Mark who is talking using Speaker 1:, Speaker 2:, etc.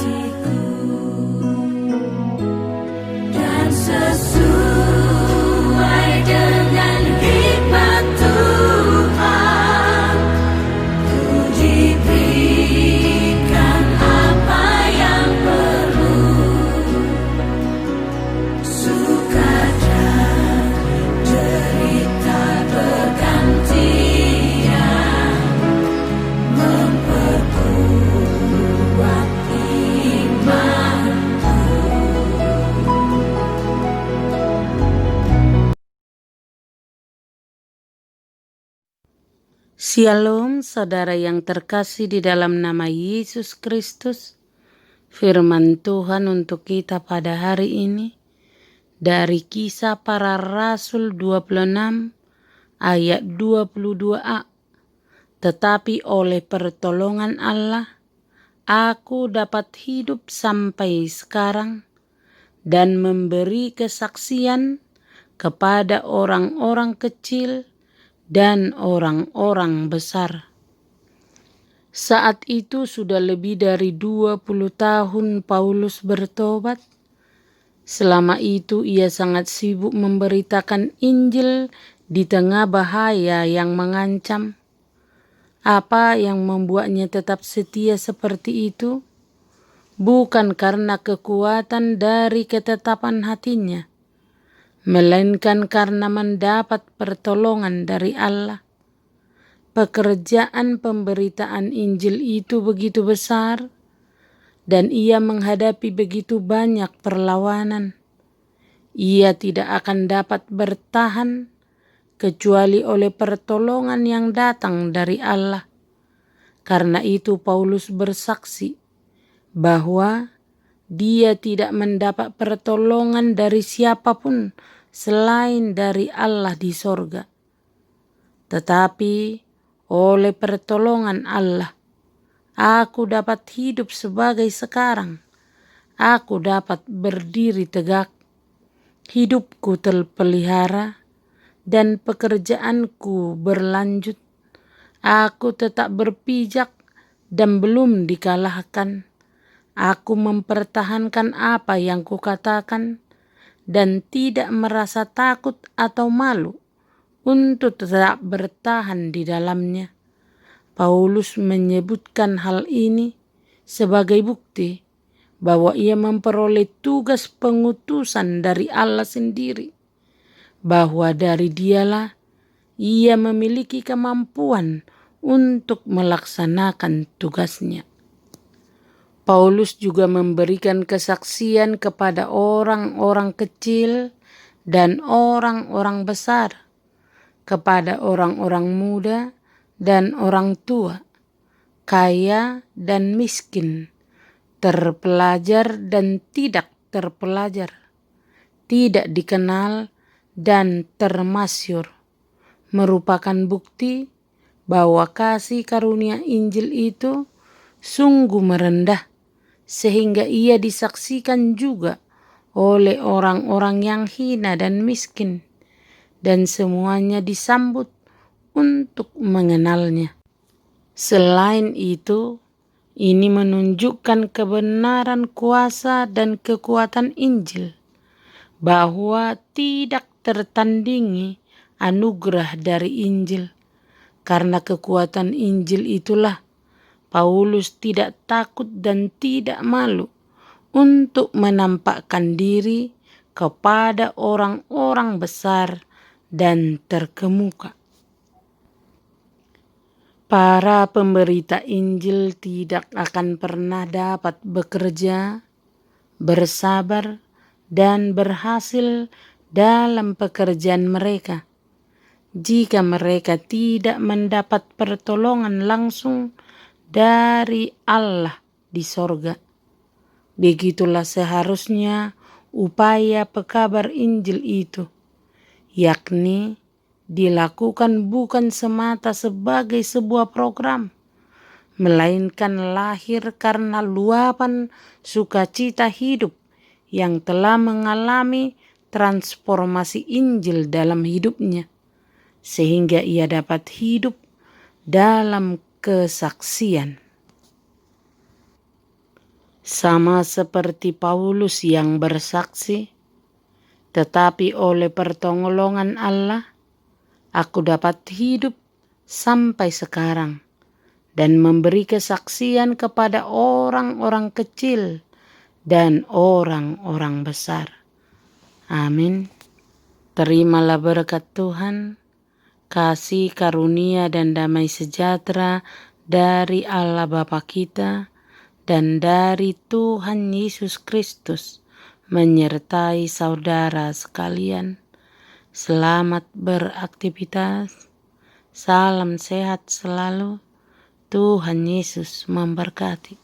Speaker 1: hatiku, dan sesuai dengan hikmat Tuhan, ku diberikan apa yang perlu, suka dan derita bergantian, memperkuat imanku.
Speaker 2: Shalom saudara yang terkasih di dalam nama Yesus Kristus. Firman Tuhan untuk kita pada hari ini dari Kisah Para Rasul 26 ayat 22a. Tetapi oleh pertolongan Allah, aku dapat hidup sampai sekarang dan memberi kesaksian kepada orang-orang kecil dan orang-orang besar. Saat itu sudah lebih dari 20 tahun Paulus bertobat. Selama itu ia sangat sibuk memberitakan Injil di tengah bahaya yang mengancam. Apa yang membuatnya tetap setia seperti itu? Bukan karena kekuatan dari ketetapan hatinya, melainkan karena mendapat pertolongan dari Allah. Pekerjaan pemberitaan Injil itu begitu besar, dan ia menghadapi begitu banyak perlawanan. Ia tidak akan dapat bertahan kecuali oleh pertolongan yang datang dari Allah. Karena itu Paulus bersaksi bahwa dia tidak mendapat pertolongan dari siapapun selain dari Allah di sorga. Tetapi oleh pertolongan Allah, aku dapat hidup sebagai sekarang. Aku dapat berdiri tegak. Hidupku terpelihara dan pekerjaanku berlanjut. Aku tetap berpijak dan belum dikalahkan. Aku mempertahankan apa yang kukatakan dan tidak merasa takut atau malu untuk tetap bertahan di dalamnya. Paulus menyebutkan hal ini sebagai bukti bahwa ia memperoleh tugas pengutusan dari Allah sendiri, bahwa dari Dialah ia memiliki kemampuan untuk melaksanakan tugasnya. Paulus juga memberikan kesaksian kepada orang-orang kecil dan orang-orang besar, kepada orang-orang muda dan orang tua, kaya dan miskin, terpelajar dan tidak terpelajar, tidak dikenal dan termasyhur, merupakan bukti bahwa kasih karunia Injil itu sungguh merendah, sehingga ia disaksikan juga oleh orang-orang yang hina dan miskin, dan semuanya disambut untuk mengenalnya. Selain itu, ini menunjukkan kebenaran kuasa dan kekuatan Injil, bahwa tidak tertandingi anugerah dari Injil. Karena kekuatan Injil itulah Paulus tidak takut dan tidak malu untuk menampakkan diri kepada orang-orang besar dan terkemuka. Para pemberita Injil tidak akan pernah dapat bekerja, bersabar, dan berhasil dalam pekerjaan mereka jika mereka tidak mendapat pertolongan langsung dari Allah di sorga. Begitulah seharusnya upaya pekabar Injil itu, yakni dilakukan bukan semata sebagai sebuah program, melainkan lahir karena luapan sukacita hidup yang telah mengalami transformasi Injil dalam hidupnya, sehingga ia dapat hidup dalam kesaksian. Sama seperti Paulus yang bersaksi, tetapi oleh pertolongan Allah, aku dapat hidup sampai sekarang dan memberi kesaksian kepada orang-orang kecil dan orang-orang besar. Amin. Terimalah berkat Tuhan, kasih karunia dan damai sejahtera dari Allah Bapa kita dan dari Tuhan Yesus Kristus menyertai saudara sekalian. Selamat beraktivitas. Salam sehat selalu. Tuhan Yesus memberkati.